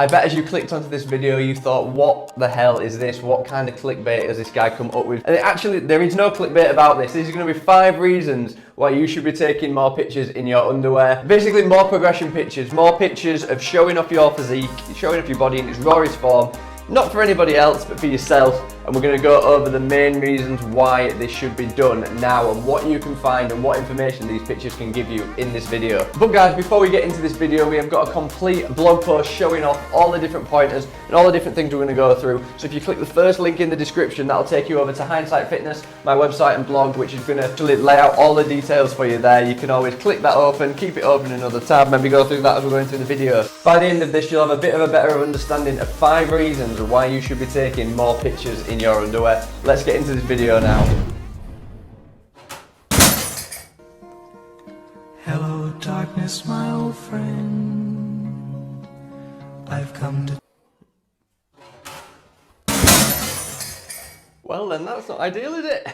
I bet as you clicked onto this video, you thought, what the hell is this? What kind of clickbait has this guy come up with? And actually, there is no clickbait about this. This is going to be 5 reasons why you should be taking more pictures in your underwear. Basically, more progression pictures, more pictures of showing off your physique, showing off your body in its rawest form. Not for anybody else, but for yourself. And we're going to go over the main reasons why this should be done now and what you can find and what information these pictures can give you in this video. But guys, before we get into this video, we have got a complete blog post showing off all the different pointers and all the different things we're going to go through. So if you click the first link in the description, that'll take you over to Hindsight Fitness, my website and blog, which is going to actually lay out all the details for you there. You can always click that open, keep it open in another tab, maybe go through that as we're going through the video. By the end of this, you'll have a bit of a better understanding of 5 reasons why you should be taking more pictures in your underwear. Let's get into this video now. Hello darkness, my old friend. I've come to... Well then, that's not ideal, is it?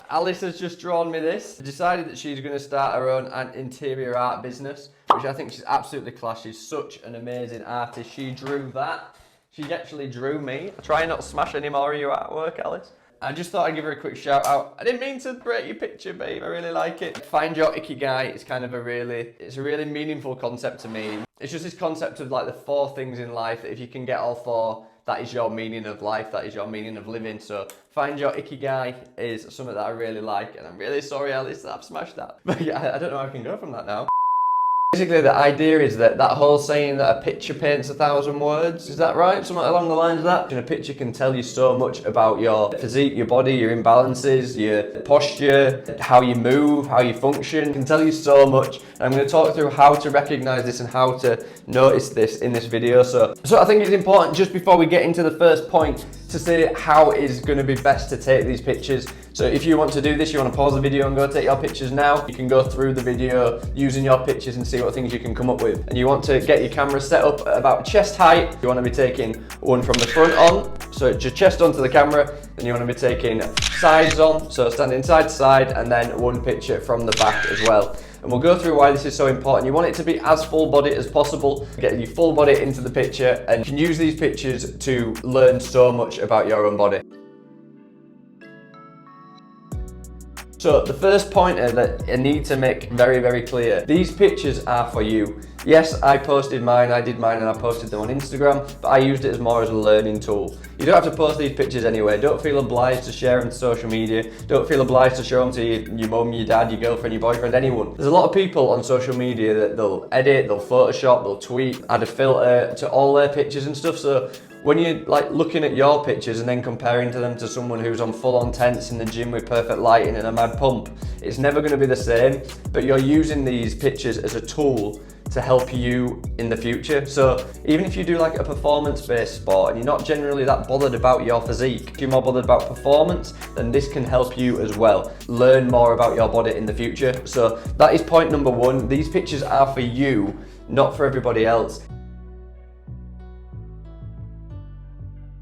Alice has just drawn me this. Decided that she's going to start her own interior art business, which I think she's absolutely class. She's such an amazing artist. She drew that. She actually drew me. Try not to smash any more of your artwork, Alice. I just thought I'd give her a quick shout out. I didn't mean to break your picture, babe. I really like it. Find your ikigai. It's kind of a really meaningful concept to me. It's just this concept of like the 4 things in life that if you can get all 4, that is your meaning of life. That is your meaning of living. So find your ikigai is something that I really like. And I'm really sorry, Alice, that I've smashed that. But yeah, I don't know how I can go from that now. Basically, the idea is that whole saying that a picture paints 1,000 words, is that right? Something along the lines of that? And a picture can tell you so much about your physique, your body, your imbalances, your posture, how you move, how you function. It can tell you so much. And I'm going to talk through how to recognize this and how to notice this in this video. So I think it's important, just before we get into the first point, to say how it is going to be best to take these pictures. So if you want to do this, you want to pause the video and go take your pictures now, you can go through the video using your pictures and see what things you can come up with. And you want to get your camera set up at about chest height. You want to be taking one from the front on, so it's your chest onto the camera. Then you want to be taking sides on, so standing side to side, and then one picture from the back as well. And we'll go through why this is so important. You want it to be as full body as possible. Get your full body into the picture, and you can use these pictures to learn so much about your own body. So the first pointer that I need to make very, very clear, these pictures are for you. Yes, I posted mine, I did mine and I posted them on Instagram, but I used it as more as a learning tool. You don't have to post these pictures anyway. Don't feel obliged to share them to social media. Don't feel obliged to show them to your mum, your dad, your girlfriend, your boyfriend, anyone. There's a lot of people on social media that they'll edit, they'll Photoshop, they'll tweet, add a filter to all their pictures and stuff. So when you're like looking at your pictures and then comparing to them to someone who's on full-on tents in the gym with perfect lighting and a mad pump, it's never going to be the same. But you're using these pictures as a tool to help you in the future. So even if you do like a performance-based sport and you're not generally that bothered about your physique, if you're more bothered about performance, then this can help you as well. Learn more about your body in the future. So that is point number 1. These pictures are for you, not for everybody else.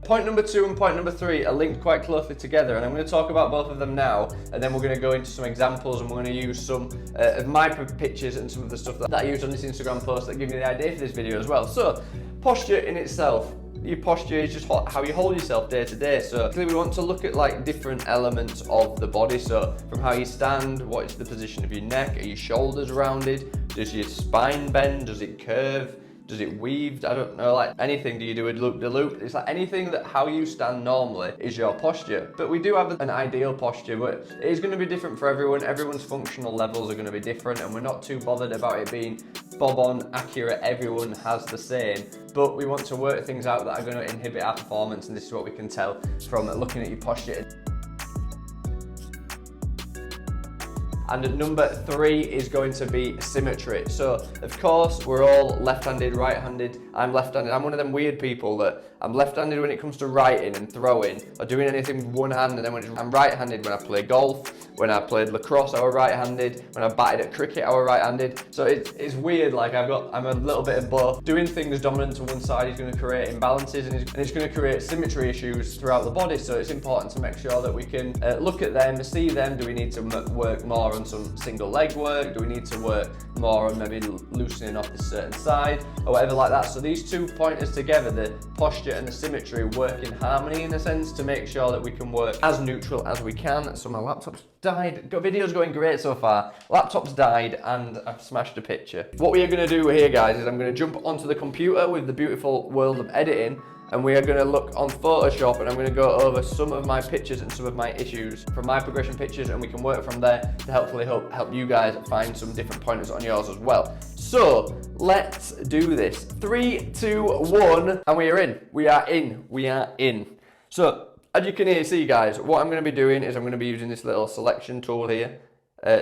Point number 2 and point number 3 are linked quite closely together, and I'm going to talk about both of them now, and then we're going to go into some examples, and we're going to use some of my pictures and some of the stuff that I used on this Instagram post that give me the idea for this video as well. So posture in itself, your posture is just how you hold yourself day to day. So we want to look at like different elements of the body. So from how you stand, what is the position of your neck, are your shoulders rounded, does your spine bend, does it curve? Does it weave? I don't know, like anything. Do you do a loop-de-loop? It's like anything that how you stand normally is your posture. But we do have an ideal posture, but it is going to be different for everyone. Everyone's functional levels are going to be different, and we're not too bothered about it being bob-on accurate. Everyone has the same, but we want to work things out that are going to inhibit our performance, and this is what we can tell from looking at your posture. And number 3 is going to be symmetry. So of course we're all left-handed, right-handed. I'm left-handed. I'm one of them weird people that I'm left-handed when it comes to writing and throwing or doing anything with one hand, and then I'm right-handed when I play golf. When I played lacrosse, I was right-handed. When I batted at cricket, I was right-handed. So it's weird, like I'm a little bit of both. Doing things dominant to one side is going to create imbalances, and it's going to create symmetry issues throughout the body. So it's important to make sure that we can look at them, see them. Do we need to work more on some single leg work? Do we need to work more on maybe loosening off this certain side or whatever like that? So these two pointers together, the posture and the symmetry, work in harmony in a sense to make sure that we can work as neutral as we can. So my laptop's died. Video's going great so far. Laptop's died and I've smashed a picture. What we are going to do here, guys, is I'm going to jump onto the computer with the beautiful world of editing, and we are going to look on Photoshop, and I'm going to go over some of my pictures and some of my issues from my progression pictures, and we can work from there to hopefully help you guys find some different pointers on yours as well. So let's do this. 3, 2, 1, and we are in. We are in. We are in. So as you can see, guys, what I'm going to be doing is I'm going to be using this little selection tool here,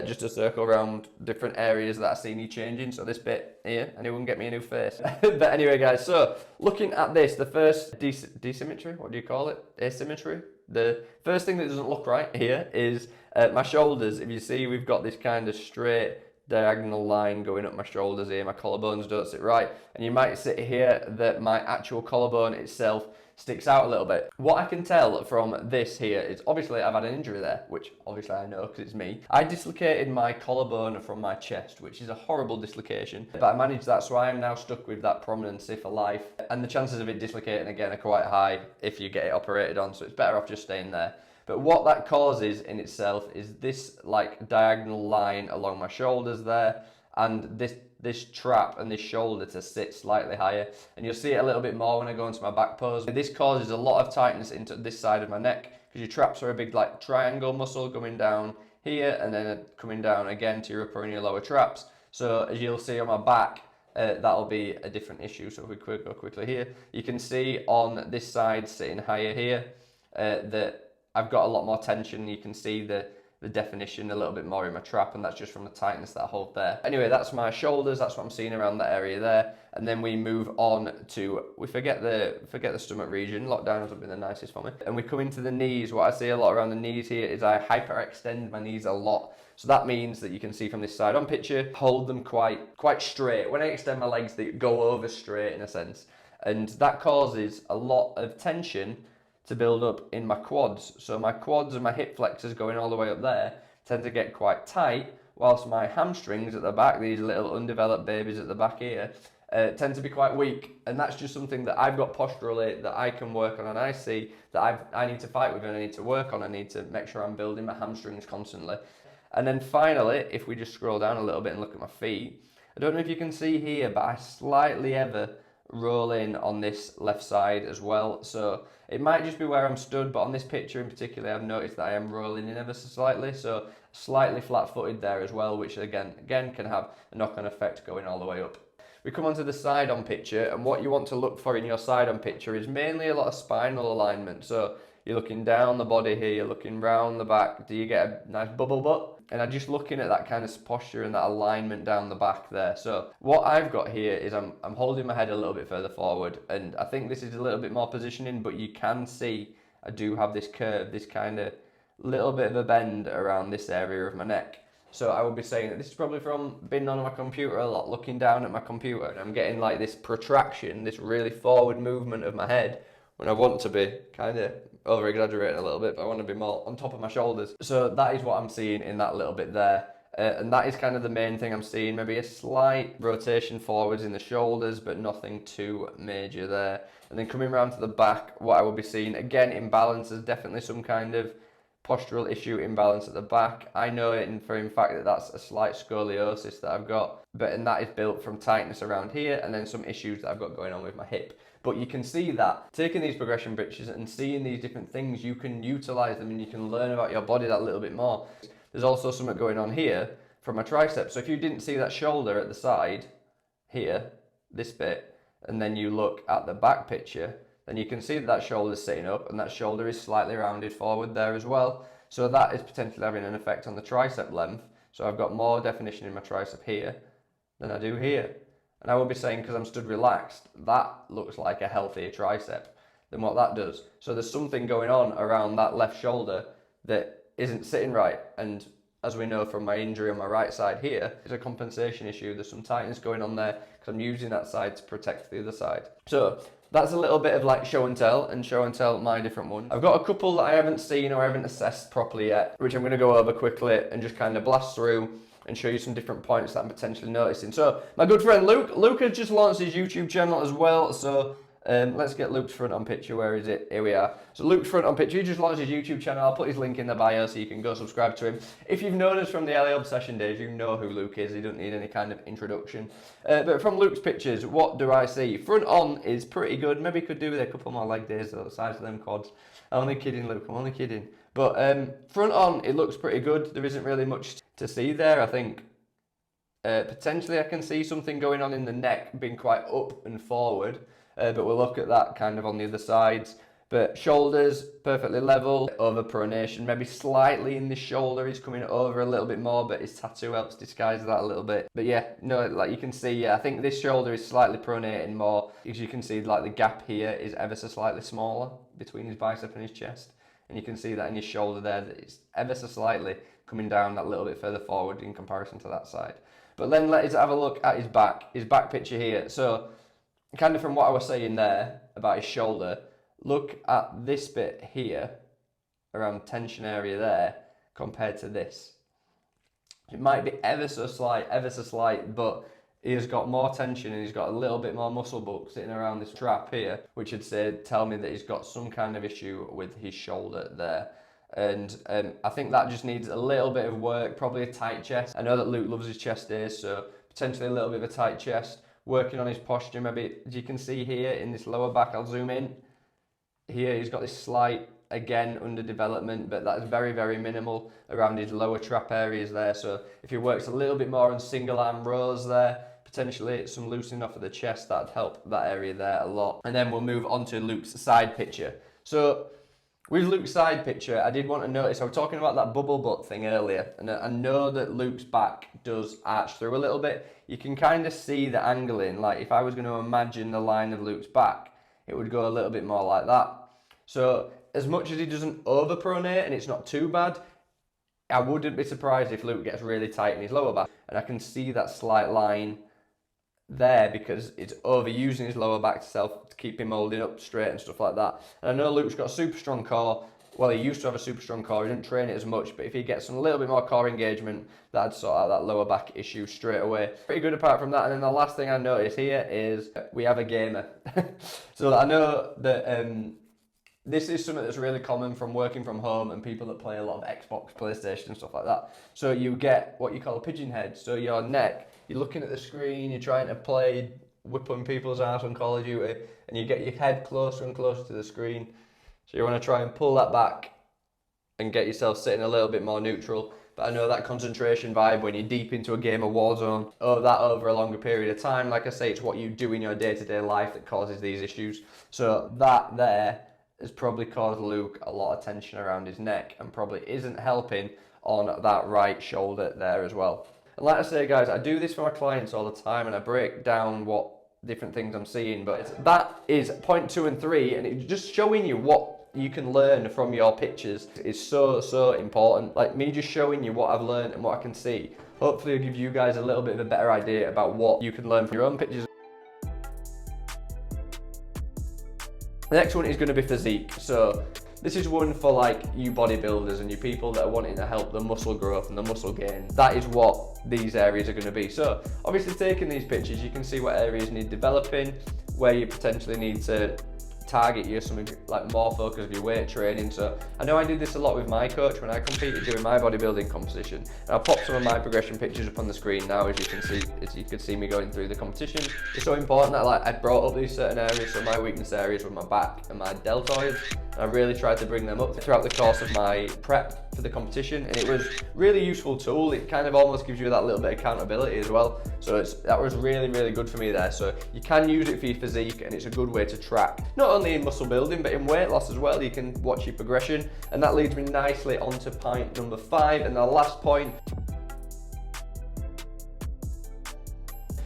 just to circle around different areas that I see me changing. So this bit here, anyone get me a new face? But anyway, guys, so looking at this, the first desymmetry, what do you call it? Asymmetry. The first thing that doesn't look right here is my shoulders. If you see, we've got this kind of straight diagonal line going up my shoulders here. My collarbones don't sit right, and you might sit here that my actual collarbone itself sticks out a little bit. What I can tell from this here is obviously I've had an injury there, which obviously I know because it's me. I dislocated my collarbone from my chest, which is a horrible dislocation, but I managed that, so I am now stuck with that prominency for life, and the chances of it dislocating again are quite high if you get it operated on, so it's better off just staying there. But what that causes in itself is this like diagonal line along my shoulders there, and this trap and this shoulder to sit slightly higher, and you'll see it a little bit more when I go into my back pose. This causes a lot of tightness into this side of my neck because your traps are a big like triangle muscle coming down here and then coming down again to your upper and your lower traps. So as you'll see on my back, that'll be a different issue. So if we go quickly here, you can see on this side sitting higher here that I've got a lot more tension. You can see the definition a little bit more in my trap, and that's just from the tightness that I hold there. Anyway, that's my shoulders, that's what I'm seeing around that area there. And then we move on to, we forget the stomach region. Lockdown has been the nicest for me. And we come into the knees. What I see a lot around the knees here is I hyperextend my knees a lot. So that means that you can see from this side on picture, hold them quite straight. When I extend my legs, they go over straight in a sense. And that causes a lot of tension to build up in my quads. So my quads and my hip flexors going all the way up there tend to get quite tight, whilst my hamstrings at the back, these little undeveloped babies at the back here, tend to be quite weak. And that's just something that I've got posturally that I can work on, and I see that I need to fight with and I need to work on. I need to make sure I'm building my hamstrings constantly. And then finally, if we just scroll down a little bit and look at my feet, I don't know if you can see here, but I slightly ever roll in on this left side as well. So it might just be where I'm stood, but on this picture in particular, I've noticed that I am rolling in ever so slightly. So slightly flat-footed there as well, which again can have a knock-on effect going all the way up. We come onto the side on picture, and what you want to look for in your side on picture is mainly a lot of spinal alignment. So you're looking down the body here, you're looking round the back. Do you get a nice bubble butt? And I'm just looking at that kind of posture and that alignment down the back there. So what I've got here is I'm holding my head a little bit further forward, and I think this is a little bit more positioning, but you can see I do have this curve, this kind of little bit of a bend around this area of my neck. So I would be saying that this is probably from being on my computer a lot, looking down at my computer, and I'm getting like this protraction, this really forward movement of my head when I want to be kind of over exaggerating a little bit, but I want to be more on top of my shoulders. So that is what I'm seeing in that little bit there. And that is kind of the main thing I'm seeing, maybe a slight rotation forwards in the shoulders, but nothing too major there. And then coming around to the back, what I will be seeing, again, imbalance is definitely some kind of postural issue, imbalance at the back. I know in fact that that's a slight scoliosis that I've got, and that is built from tightness around here and then some issues that I've got going on with my hip. But you can see that taking these progression pictures and seeing these different things, you can utilize them and you can learn about your body that little bit more. There's also something going on here from my triceps. So if you didn't see that shoulder at the side here, this bit, and then you look at the back picture, then you can see that that shoulder's sitting up and that shoulder is slightly rounded forward there as well. So that is potentially having an effect on the tricep length. So I've got more definition in my tricep here than I do here. And I will be saying, because I'm stood relaxed, that looks like a healthier tricep than what that does. So there's something going on around that left shoulder that isn't sitting right. And as we know from my injury on my right side here, it's a compensation issue. There's some tightness going on there because I'm using that side to protect the other side. So that's a little bit of like show and tell my different ones. I've got a couple that I haven't seen or I haven't assessed properly yet, which I'm going to go over quickly and just kind of blast through and show you some different points that I'm potentially noticing. So my good friend Luke has just launched his YouTube channel as well. So let's get Luke's front on picture. Where is it? Here we are. So Luke's front on picture, he just launched his YouTube channel. I'll put his link in the bio so you can go subscribe to him. If you've known us from the LA Obsession days, you know who Luke is. He doesn't need any kind of introduction. But from Luke's pictures, what do I see? Front on is pretty good. Maybe could do with a couple more leg days though, the size of them quads. I'm only kidding, Luke. I'm only kidding. But front on, it looks pretty good. There isn't really much to see there, I think. Potentially I can see something going on in the neck being quite up and forward, but we'll look at that kind of on the other sides. But shoulders perfectly level, over pronation, maybe slightly in the shoulder, he's coming over a little bit more, but his tattoo helps disguise that a little bit. But yeah, no, like you can see, yeah, I think this shoulder is slightly pronating more. As you can see, like the gap here is ever so slightly smaller between his bicep and his chest. And you can see that in his shoulder there, that it's ever so slightly coming down that little bit further forward in comparison to that side. But then let's have a look at his back picture here. So kind of from what I was saying there about his shoulder, look at this bit here, around tension area there, compared to this. It might be ever so slight, but he has got more tension and he's got a little bit more muscle bulk sitting around this trap here, which would tell me that he's got some kind of issue with his shoulder there. And I think that just needs a little bit of work, probably a tight chest. I know that Luke loves his chest days, so potentially a little bit of a tight chest. Working on his posture, maybe, as you can see here in this lower back, I'll zoom in. Here he's got this slight, again, underdevelopment, but that's very, very minimal around his lower trap areas there. So if he works a little bit more on single arm rows there, potentially some loosening off of the chest, that'd help that area there a lot. And then we'll move on to Luke's side picture. So with Luke's side picture, I did want to notice, I was talking about that bubble butt thing earlier, and I know that Luke's back does arch through a little bit. You can kind of see the angling, like if I was going to imagine the line of Luke's back, it would go a little bit more like that. So as much as he doesn't overpronate and it's not too bad, I wouldn't be surprised if Luke gets really tight in his lower back. And I can see that slight line there because it's overusing his lower back to keep him holding up straight and stuff like that. And I know Luke's got a super strong core. Well, he used to have a super strong core. He didn't train it as much, but if he gets a little bit more core engagement, that'd sort out that lower back issue straight away. Pretty good apart from that. And then the last thing I notice here is we have a gamer. So I know that this is something that's really common from working from home and people that play a lot of Xbox, PlayStation and stuff like that. So you get what you call a pigeon head. So your neck, you're looking at the screen, you're trying to play, whipping people's ass on Call of Duty, and you get your head closer and closer to the screen. So you want to try and pull that back and get yourself sitting a little bit more neutral. But I know that concentration vibe when you're deep into a game of Warzone, over a longer period of time, like I say, it's what you do in your day-to-day life that causes these issues. So that there has probably caused Luke a lot of tension around his neck and probably isn't helping on that right shoulder there as well. And like I say, guys, I do this for my clients all the time and I break down what different things I'm seeing, but that is point 2 and 3, and it's just showing you what you can learn from your pictures is so important. Like me just showing you what I've learned and what I can see, hopefully it'll give you guys a little bit of a better idea about what you can learn from your own pictures. The next one is going to be physique. So this is one for like you bodybuilders and you people that are wanting to help the muscle growth and the muscle gain. That is what these areas are going to be. So obviously taking these pictures, you can see what areas need developing, where you potentially need to target you something like more focus of your weight training. So I know I did this a lot with my coach when I competed during my bodybuilding competition, and I'll pop some of my progression pictures up on the screen now, as you can see me going through the competition. It's so important that I brought up these certain areas. So my weakness areas were my back and my deltoids, and I really tried to bring them up throughout the course of my prep for the competition, and it was really useful tool. It kind of almost gives you that little bit of accountability as well. So that was really good for me there. So you can use it for your physique, and it's a good way to track, not only in muscle building, but in weight loss as well. You can watch your progression, and that leads me nicely onto point number 5, and the last point,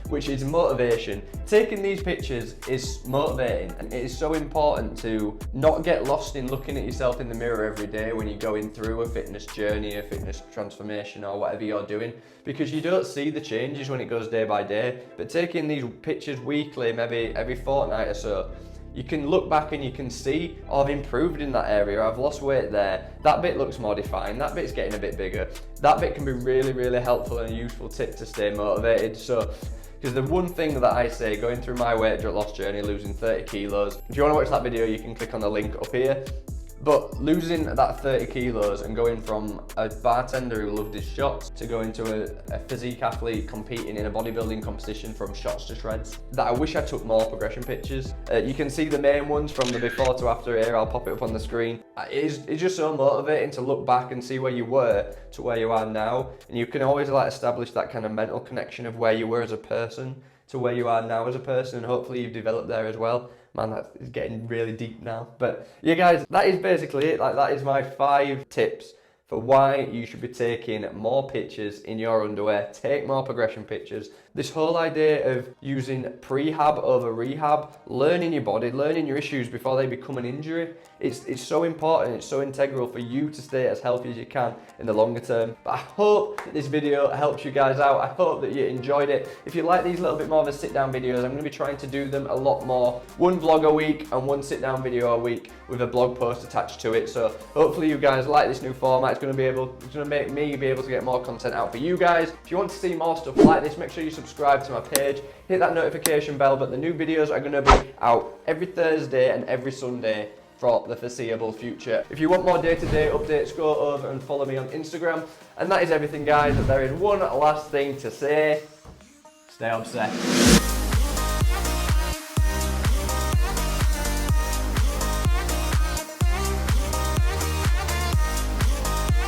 which is motivation. Taking these pictures is motivating, and it is so important to not get lost in looking at yourself in the mirror every day when you're going through a fitness journey, a fitness transformation, or whatever you're doing, because you don't see the changes when it goes day by day. But taking these pictures weekly, maybe every fortnight or so, you can look back and you can see, oh, I've improved in that area, I've lost weight there, that bit looks more defined, that bit's getting a bit bigger. That bit can be really, really helpful and a useful tip to stay motivated. So, because the one thing that I say, going through my weight loss journey, losing 30 kilos, if you want to watch that video, you can click on the link up here. But losing that 30 kilos and going from a bartender who loved his shots to going to a physique athlete competing in a bodybuilding competition from shots to shreds, that I wish I took more progression pictures. You can see the main ones from the before to after here, I'll pop it up on the screen. It's just so motivating to look back and see where you were to where you are now. And you can always like establish that kind of mental connection of where you were as a person to where you are now as a person, and hopefully you've developed there as well. Man, that is getting really deep now. But yeah, guys, that is basically it. Like, that is my 5 tips for why you should be taking more pictures in your underwear. Take more progression pictures. This whole idea of using prehab over rehab, learning your body, learning your issues before they become an injury, it's so important, it's so integral for you to stay as healthy as you can in the longer term. But I hope that this video helps you guys out. I hope that you enjoyed it. If you like these little bit more of a sit down videos, I'm going to be trying to do them a lot more. 1 vlog a week and 1 sit down video a week with a blog post attached to it. So hopefully you guys like this new format. It's going to make me be able to get more content out for you guys. If you want to see more stuff like this, make sure you subscribe to my page, hit that notification bell. But the new videos are going to be out every Thursday and every Sunday for the foreseeable future. If you want more day-to-day updates, go over and follow me on Instagram. And that is everything, guys. There is one last thing to say: stay obsessed.